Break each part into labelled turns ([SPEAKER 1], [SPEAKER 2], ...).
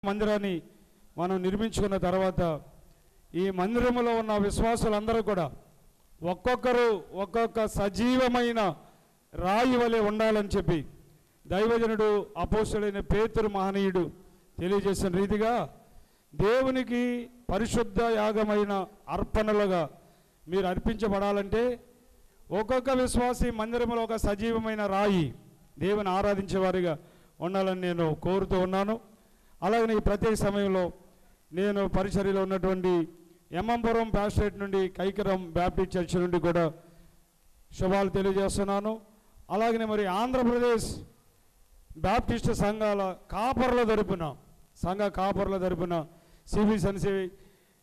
[SPEAKER 1] మందిరాన్ని మనం నిర్మించుకున్న తర్వాత ఈ మందిరంలో ఉన్న విశ్వాసులందరూ కూడా ఒక్కొక్కరు ఒక్కొక్క సజీవమైన రాయి వలె ఉండాలని చెప్పి దైవజనుడు అపోస్తలుడైన పేతురు మహనీయుడు తెలియజేసిన రీతిగా దేవునికి పరిశుద్ధ యాగమైన అర్పణలుగా మీరు అర్పించబడాలంటే ఒక్కొక్క విశ్వాసి మందిరంలో ఒక సజీవమైన రాయి దేవుని ఆరాధించేవారిగా ఉండాలని నేను కోరుతూ ఉన్నాను. అలాగే ఈ ప్రత్యేక సమయంలో నేను పరిచర్యలో ఉన్నటువంటి ఎమ్మంపురం ప్యాస్టరేట్ నుండి కైకరం బ్యాప్టిస్ట్ చర్చ్ నుండి కూడా శుభాలు తెలియజేస్తున్నాను. అలాగనే మరి ఆంధ్రప్రదేశ్ బ్యాప్టిస్ట్ సంఘాల కాపర్ల తరపున సిబిసన్సి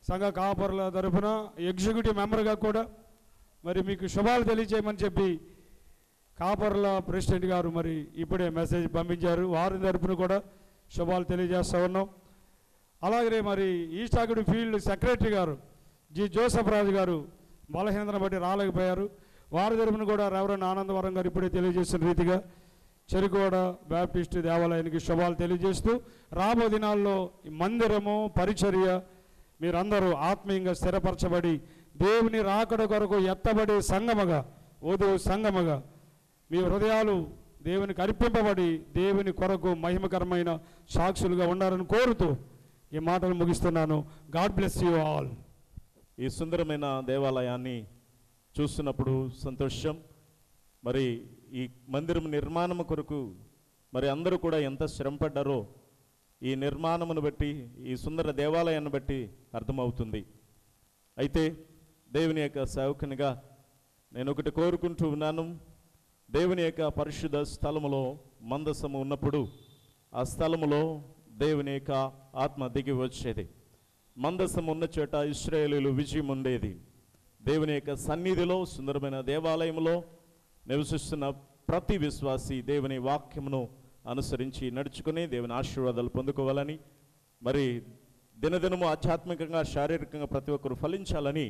[SPEAKER 1] సంఘ కాపర్ల తరపున ఎగ్జిక్యూటివ్ మెంబర్గా కూడా మరి మీకు శుభాలు తెలియజేయమని చెప్పి కాపర్ల ప్రెసిడెంట్ గారు మరి ఇప్పుడే మెసేజ్ పంపించారు. వారి తరపున కూడా శుభాలు తెలియజేస్తూ ఉన్నాం. అలాగే మరి ఈస్ట్ ఆగుడి ఫీల్డ్ సెక్రటరీ గారు జి జోసఫ్ రాజు గారు బలహీనతను బట్టి రాలేకపోయారు. వారి తరపున కూడా రెవరెండ్ ఆనందవరం గారు ఇప్పుడే తెలియజేసిన రీతిగా చెరుకోడ బ్యాప్టిస్ట్ దేవాలయానికి శుభాలు తెలియజేస్తూ రాబో దినాల్లో మందిరము పరిచర్య మీరందరూ ఆత్మీయంగా స్థిరపరచబడి దేవుని రాకడ కొరకు ఎత్తబడే సంగమగా వధువు సంగమగా మీ హృదయాలు దేవునికి అర్పింపబడి దేవుని కొరకు మహిమకరమైన సాక్షులుగా ఉండాలని కోరుతూ ఈ మాటలు ముగిస్తున్నాను. God bless you all.
[SPEAKER 2] ఈ సుందరమైన దేవాలయాన్ని చూస్తున్నప్పుడు సంతోషం. మరి ఈ మందిరం నిర్మాణం కొరకు మరి అందరూ కూడా ఎంత శ్రమపడ్డారో ఈ నిర్మాణమును బట్టి ఈ సుందర దేవాలయాన్ని బట్టి అర్థమవుతుంది. అయితే దేవుని యొక్క సేవకునిగా నేను ఒకటి కోరుకుంటూ ఉన్నాను. దేవుని యొక్క పరిశుద్ధ స్థలములో మందసము ఉన్నప్పుడు ఆ స్థలములో దేవుని యొక్క ఆత్మ దిగి వచ్చేది. మందసము ఉన్న చోట ఇశ్రాయేలీయులు విజయం ఉండేది. దేవుని యొక్క సన్నిధిలో సుందరమైన దేవాలయంలో నివసిస్తున్న ప్రతి విశ్వాసి దేవుని వాక్యమును అనుసరించి నడుచుకుని దేవుని ఆశీర్వాదాలు పొందుకోవాలని మరి దినదినము ఆధ్యాత్మికంగా శారీరకంగా ప్రతి ఒక్కరు ఫలించాలని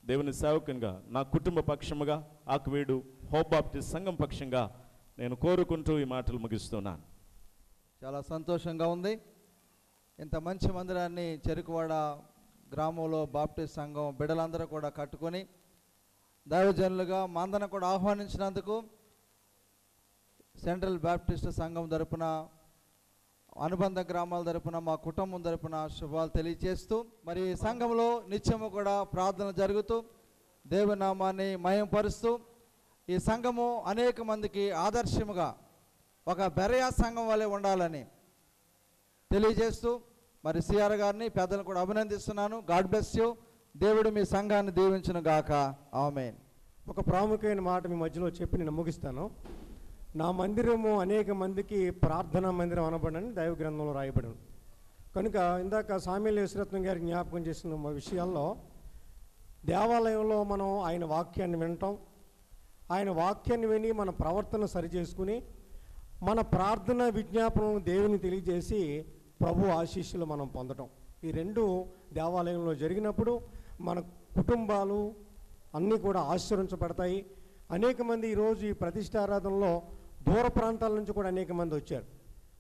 [SPEAKER 2] దేవుని సేవకునిగా నా కుటుంబ పక్షముగా ఆకువీడు హోప్ బాప్టిస్ట్ సంఘం పక్షంగా నేను కోరుకుంటూ ఈ మాటలు ముగిస్తున్నాను.
[SPEAKER 3] చాలా సంతోషంగా ఉంది. ఇంత మంచి మందిరాన్ని చెరుకువాడ గ్రామంలో బాప్టిస్ట్ సంఘం బిడ్డలందరూ కూడా కట్టుకొని దైవజనులుగా మందన కూడా ఆహ్వానించినందుకు సెంట్రల్ బ్యాప్టిస్ట్ సంఘం తరపున అనుబంధ గ్రామాల తరపున మా కుటుంబం తరపున శుభాలు తెలియజేస్తూ మరి సంఘంలో నిత్యము కూడా ప్రార్థన జరుగుతూ దేవుని నామాన్ని మహిమపరుస్తూ ఈ సంఘము అనేక మందికి ఆదర్శముగా ఒక బెరయా సంఘం వలె ఉండాలని తెలియజేస్తూ మరి సిఆర్ గారిని పెద్దలను కూడా అభినందిస్తున్నాను. God bless you. దేవుడు మీ సంఘాన్ని దీవించును గాక. ఆమేన్.
[SPEAKER 4] ఒక ప్రాముఖ్యమైన మాట మీ మధ్యలో చెప్పి నేను ముగిస్తాను. నా మందిరము అనేక మందికి ప్రార్థనా మందిరం అనబడని దైవ గ్రంథంలో రాయబడింది. కనుక ఇందాక సామ్యూయల్ యేసురత్నం గారి జ్ఞాపకం చేసిన విషయాల్లో దేవాలయంలో మనం ఆయన వాక్యాన్ని వినటం, ఆయన వాక్యాన్ని విని మన ప్రవర్తన సరిచేసుకుని మన ప్రార్థన విజ్ఞాపనలను దేవుని తెలియజేసి ప్రభు ఆశీస్సులు మనం పొందటం, ఈ రెండు దేవాలయంలో జరిగినప్పుడు మన కుటుంబాలు అన్నీ కూడా ఆశీర్వదించబడతాయి. అనేక మంది ఈరోజు ఈ ప్రతిష్టారాధనలో దూర ప్రాంతాల నుంచి కూడా అనేక మంది వచ్చారు.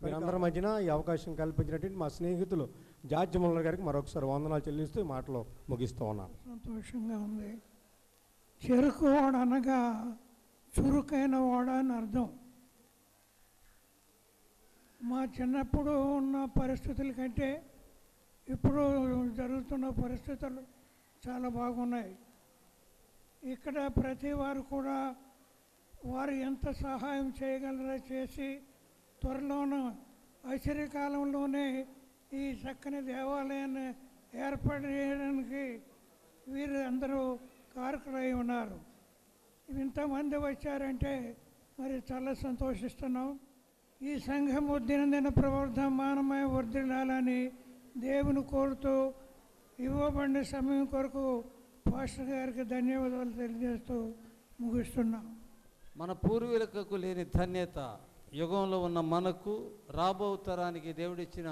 [SPEAKER 4] మీరందరి మధ్యన ఈ అవకాశం కల్పించినటువంటి మా స్నేహితులు జార్జ్ ముల్లర్ గారికి మరొకసారి వందనాలు చెల్లిస్తూ ఈ మాటలో ముగిస్తూ ఉన్నాను.
[SPEAKER 5] సంతోషంగా ఉంది. చెరుకువాడ అనగా చురుకైన వాడ అని అర్థం. మా చిన్నప్పుడు ఉన్న పరిస్థితుల కంటే ఇప్పుడు జరుగుతున్న పరిస్థితులు చాలా బాగున్నాయి. ఇక్కడ ప్రతి వారు కూడా వారు ఎంత సహాయం చేయగలరో చేసి త్వరలోనూ ఐశ్వర్యకాలంలోనే ఈ చక్కని దేవాలయాన్ని ఏర్పాటు చేయడానికి వీరు అందరూ కారకులై ఉన్నారు. ఇంతమంది వచ్చారంటే మరి చాలా సంతోషిస్తున్నాం. ఈ సంఘము దినదిన ప్రవర్ధమానమై వర్ధిల్లాలని దేవుని కోరుతూ ఇవ్వబడిన సమయం కొరకు పాస్టర్ గారికి ధన్యవాదాలు తెలియజేస్తూ ముగిస్తున్నాం.
[SPEAKER 6] మన పూర్వీకులకు లేని ధన్యత యుగంలో ఉన్న మనకు రాబో తరానికి దేవుడిచ్చిన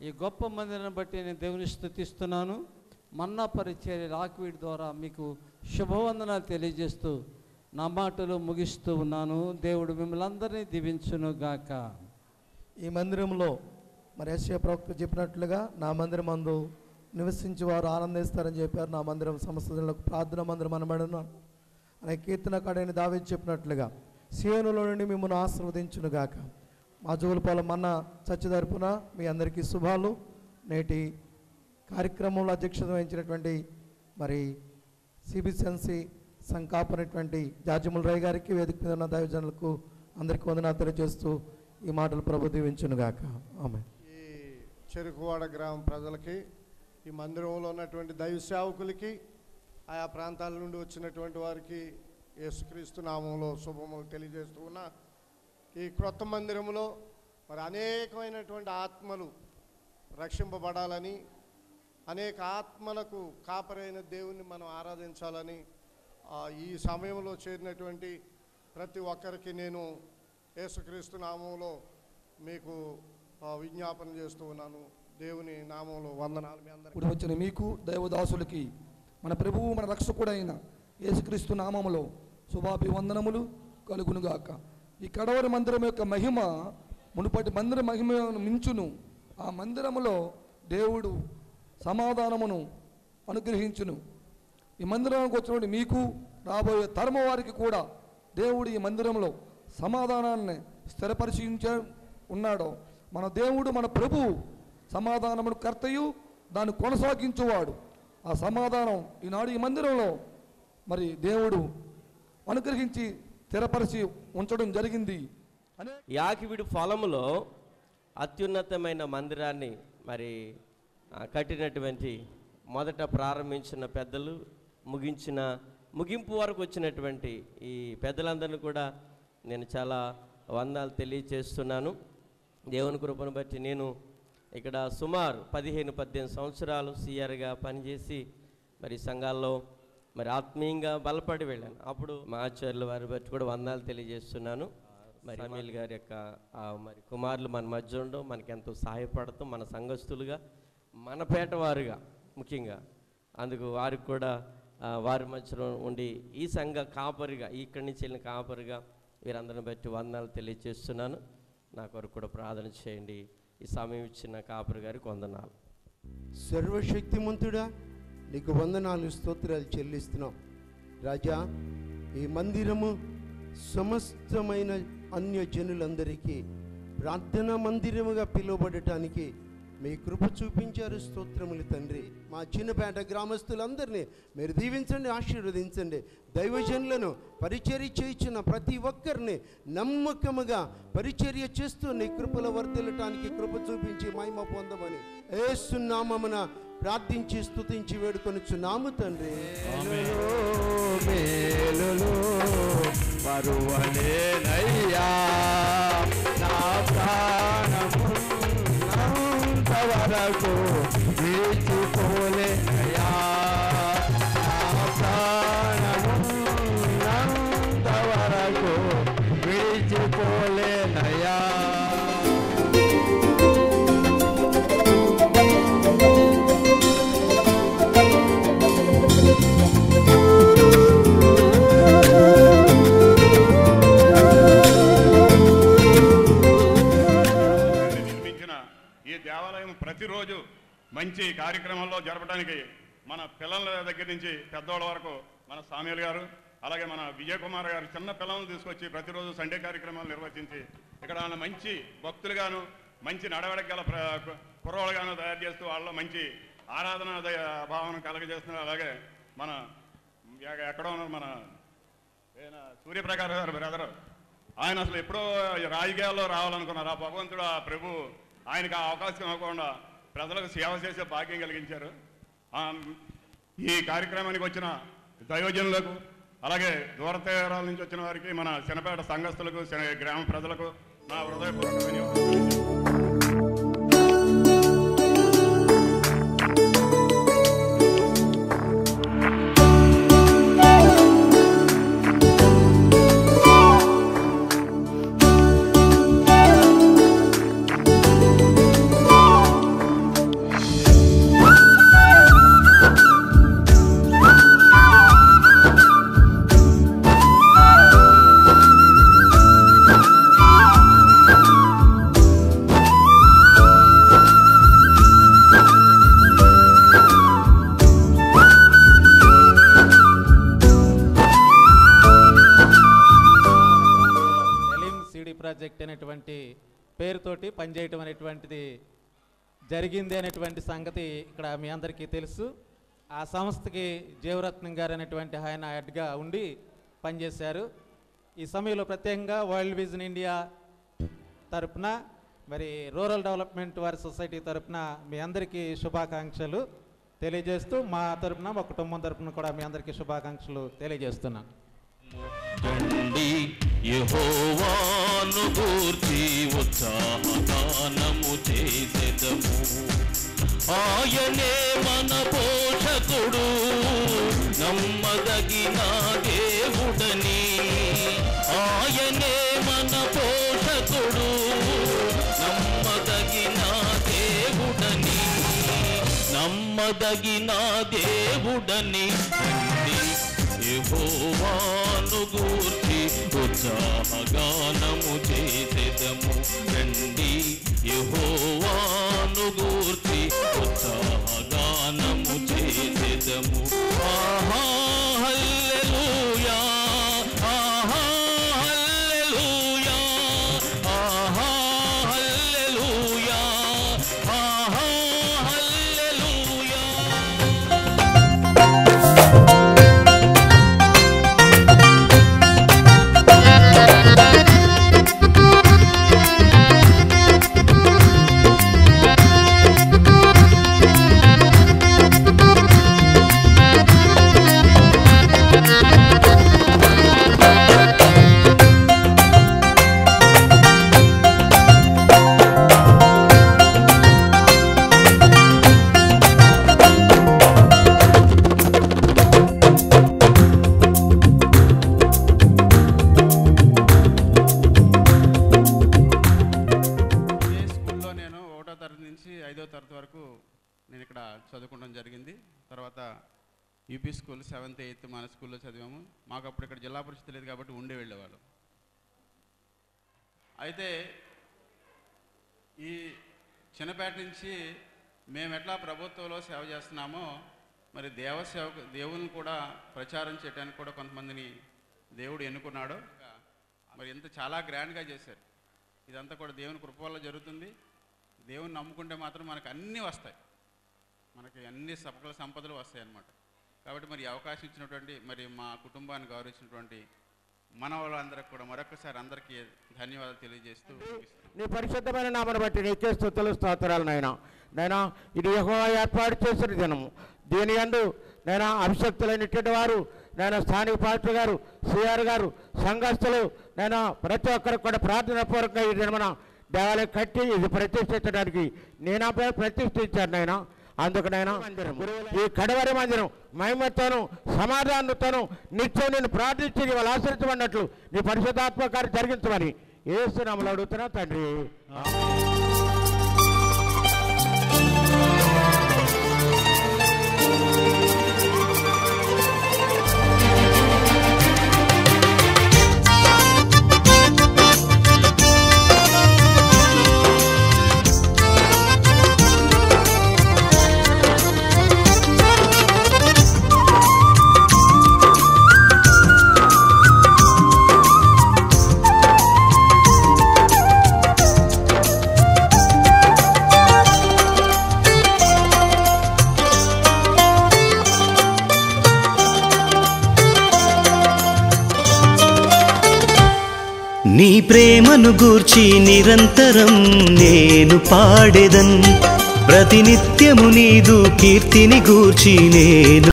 [SPEAKER 6] ఈ గొప్ప మందిరాన్ని బట్టి నేను దేవుని స్తుతిస్తున్నాను. మన్నా పరిచర్య ఆక్వీడ్ ద్వారా మీకు శుభవందనాలు తెలియజేస్తూ నా మాటలు ముగిస్తూ ఉన్నాను. దేవుడు మిమ్మల్ని అందరినీ దీవించును గాక.
[SPEAKER 3] ఈ మందిరంలో
[SPEAKER 7] మరి యెషయా ప్రవక్త చెప్పినట్లుగా నా మందిరం మందు నివసించి వారు ఆనందిస్తారని చెప్పారు. నా మందిరం సమస్తలకు ప్రార్థన మందిరం అనబడను అనే కీర్తనకాడైన దావీదు చెప్పినట్లుగా సీయోనులో నుండి మిమ్మల్ని ఆశీర్వదించునుగాక. మా జోగులపాలెం మన్న చర్చ్ తరపున మీ అందరికీ శుభాలు. నేటి కార్యక్రమంలో అధ్యక్షత వహించినటువంటి మరి సిబిసిఎన్సి సంకాపనటువంటి జార్జిముల రాయ్ గారికి, వేదిక మీద ఉన్న దైవజనులకు అందరికీ వందనాలు తెలియజేస్తూ ఈ మాటలు ప్రభు దీవించునుగాక. ఆమేన్.
[SPEAKER 8] ఈ చెరుకువాడ గ్రామ ప్రజలకి, ఈ మందిరంలో ఉన్నటువంటి దైవ సేవకులకి, ఆయా ప్రాంతాల నుండి వచ్చినటువంటి వారికి యేసుక్రీస్తు నామంలో శుభములు తెలియజేస్తూ ఉన్న ఈ క్రొత్త మందిరంలో మరి అనేకమైనటువంటి ఆత్మలు రక్షింపబడాలని, అనేక ఆత్మలకు కాపరైన దేవుణ్ణి మనం ఆరాధించాలని ఈ సమయంలో చేరినటువంటి ప్రతి ఒక్కరికి నేను యేసుక్రీస్తు నామంలో మీకు విజ్ఞాపన చేస్తూ ఉన్నాను. దేవుని నామంలో వందనాలు మీ అందరికీ.
[SPEAKER 9] ఇప్పుడు వచ్చిన మీకు దైవదాసులకి మన ప్రభువు మన రక్షకుడైన యేసుక్రీస్తు నామములో శుభాభివందనములు కలుగునుగాక. ఈ కడవరి మందిరం యొక్క మహిమ మునుపటి మందిర మహిమను మించును. ఆ మందిరములో దేవుడు సమాధానమును అనుగ్రహించును. ఈ మందిరానికి వచ్చినటువంటి మీకు, రాబోయే తరమ వారికి కూడా దేవుడు ఈ మందిరంలో సమాధానాన్ని స్థిరపరిచే ఉన్నాడో. మన దేవుడు, మన ప్రభువు సమాధానమును కర్తయు, దాన్ని కొనసాగించువాడు. ఆ సమాధానం ఈనాడు ఈ మందిరంలో మరి దేవుడు అనుగ్రహించి స్థిరపరిచి ఉంచడం జరిగింది.
[SPEAKER 10] యాకివిడి ఫలములో అత్యున్నతమైన మందిరాన్ని మరి కట్టినటువంటి మొదట ప్రారంభించిన పెద్దలు, ముగింపు వరకు వచ్చినటువంటి ఈ పెద్దలందరినీ కూడా నేను చాలా వందనాలు తెలియచేస్తున్నాను. దేవుని కృపను బట్టి నేను ఇక్కడ సుమారు 15-18 సంవత్సరాలు సిఆర్గా పనిచేసి మరి సంఘాల్లో మరి ఆత్మీయంగా బలపడి వెళ్ళాను. అప్పుడు మా ఆచార్యుల వారి బట్టి కూడా వందనాలు తెలియజేస్తున్నాను. మరి అమీల్ గారి యొక్క మరి కుమారులు మన మధ్య ఉండడం మనకి ఎంతో సహాయపడతాం, మన సంఘస్థులుగా, మన పేట వారుగా ముఖ్యంగా. అందుకు వారికి కూడా వారి మధ్యలో ఉండి ఈ సంఘ కాపరిగా, ఇక్కడి నుంచి వెళ్ళిన కాపరిగా వీరందరిని బట్టి వందనాలు తెలియజేస్తున్నాను. నా కొరకు కూడా ప్రార్థన చేయండి. ఈ సమయం ఇచ్చిన కాపరి గారికి వందనాలు.
[SPEAKER 11] సర్వశక్తిమంతుడా, నీకు వందనాలు, స్తోత్రాలు చెల్లిస్తున్నాం రాజా. ఈ మందిరము సమస్తమైన అన్యజనులందరికీ ప్రార్థనా మందిరముగా పిలువబడటానికి మీ కృప చూపించారు. స్తోత్రములు తండ్రి. మా చిన్నపేట గ్రామస్తులందరినీ మీరు దీవించండి, ఆశీర్వదించండి. దైవజనులను పరిచర్య చేయించిన ప్రతి ఒక్కరిని నమ్మకముగా పరిచర్య చేస్తూ నీ కృపలో వర్ధిల్లటానికి కృప చూపించి మహిమ పొందమని యేసు నామమున ప్రార్థించి స్తుతించి వేడుకొనుచున్నాము తండ్రి.
[SPEAKER 12] పరువలేనయ్యా నా ప్రాణము వరకు విడిచిపోలేనయ్యా, నా ప్రాణము వరకు విడిచిపోలేనయ్యా.
[SPEAKER 13] ప్రతిరోజు మంచి కార్యక్రమాల్లో జరపడానికి మన పిల్లల దగ్గర నుంచి పెద్దవాళ్ళ వరకు మన సామ్యుల్ గారు, అలాగే మన విజయ్ కుమార్ గారు చిన్న పిల్లలను తీసుకొచ్చి ప్రతిరోజు సండే కార్యక్రమాలు నిర్వహించి ఇక్కడ మంచి భక్తులుగాను, మంచి నడవడిక గల కుర్రవాళ్ళుగాను తయారు చేస్తూ వాళ్ళలో మంచి ఆరాధన భావన కలగజేస్తున్నారు. అలాగే మన ఎక్కడో ఉన్నారు మన సూర్యప్రకాష్ గారు బ్రదరు, ఆయన అసలు ఎప్పుడో రాజకీయాల్లో రావాలనుకున్నారు. ఆ భగవంతుడు, ఆ ప్రభు ఆయనకు ఆ అవకాశం ఇవ్వకుండా ప్రజలకు సేవ చేసే భాగ్యం కలిగించారు. ఈ కార్యక్రమానికి వచ్చిన దైవజనులకు, అలాగే దూరతీరాల నుంచి వచ్చిన వారికి, మన చిన్నపేట సంఘస్థులకు, గ్రామ ప్రజలకు నా హృదయపూర్వక ధన్యవాదాలు.
[SPEAKER 14] అనేటువంటి పేరుతోటి పనిచేయటం అనేటువంటిది జరిగింది అనేటువంటి సంగతి ఇక్కడ మీ అందరికీ తెలుసు. ఆ సంస్థకి జీవరత్నం గారు అనేటువంటి ఆయన హెడ్గా ఉండి పనిచేశారు. ఈ సమయంలో ప్రత్యేకంగా వరల్డ్ విజన్ ఇండియా తరపున మరి రూరల్ డెవలప్మెంట్ వారి సొసైటీ తరపున మీ అందరికీ శుభాకాంక్షలు తెలియజేస్తూ మా తరపున మా కుటుంబం తరపున కూడా మీ అందరికీ శుభాకాంక్షలు తెలియజేస్తున్నాను.
[SPEAKER 15] యెహోవాను గూర్చి ఉత్సాహగానము చేసెదము. ఆయనే మన పోషకుడు, నమ్మదగిన దేవుడని. ఆయనే మన పోషకుడు, నమ్మదగిన దేవుడని. నమ్మదగిన దేవుడని. యెహోవాను గూర్చి ఉత్సాహగానము చేసెదము. రండి యెహోవాను గూర్చి ఉత్సాహగానము చేసెదము. ఆహా హల్లెలూయా, ఆహా హల్లెలూయా, ఆహా హల్లెలూయా, ఆహా హల్లెలూయా.
[SPEAKER 16] చదువుకోవడం జరిగింది. తర్వాత యూపీ స్కూల్ 7th 8th మన స్కూల్లో చదివాము. మాకు అప్పుడు ఇక్కడ జిల్లా పరిషత్ లేదు కాబట్టి ఉండే వెళ్ళేవాళ్ళు. అయితే ఈ చిన్నపేట నుంచి మేము ఎట్లా ప్రభుత్వంలో సేవ చేస్తున్నామో మరి దేవుని కూడా ప్రచారం చేయడానికి కూడా కొంతమందిని దేవుడు ఎన్నుకున్నాడు. మరి ఇంత చాలా గ్రాండ్గా చేశారు. ఇదంతా కూడా దేవుని కృప వల్ల జరుగుతుంది. దేవుని నమ్ముకుంటే మాత్రం మనకు అన్నీ వస్తాయి, మనకి అన్ని సకల సంపదలు వస్తాయి అన్నమాట. కాబట్టి మరి అవకాశం ఇచ్చినటువంటి మరి మా కుటుంబాన్ని గౌరవించినటువంటి మన వాళ్ళందరికీ కూడా మరొకసారి అందరికీ ధన్యవాదాలు తెలియజేస్తూ
[SPEAKER 17] నీ పరిశుద్ధమైన నామను బట్టి నీకే స్తుతులు స్తోత్రాలు నాయనా. నైనా ఇది యెహోవా ఏర్పాటు చేసిన దినము. దీని యందు నైనా అభిషక్తులైనటువంటి వారు నేను స్థానిక పాస్టర్ గారు, సిఆర్ గారు, సంఘస్థులు నేను ప్రతి ఒక్కరికి కూడా ప్రార్థనాపూర్వకంగా ఈ దినమున దేవాలయం కట్టి ఇది ప్రతిష్ఠించడానికి నేను ప్రతిష్ఠించాను నాయన. అందుకనైనా ఈ కడవరి మందిరం మహిమతోను సమాధానంతోను నిత్యం నేను ప్రార్థించి వాళ్ళు ఆశ్రయించమన్నట్లు నీ పరిశుద్ధాత్మ కార్యం జరిగించమని యేసు నామములో అడుగుతున్నా తండ్రి.
[SPEAKER 18] నీ ప్రేమను గూర్చి నిరంతరం నేను పాడెదన్, ప్రతినిత్యము నీదు కీర్తిని గూర్చి నేను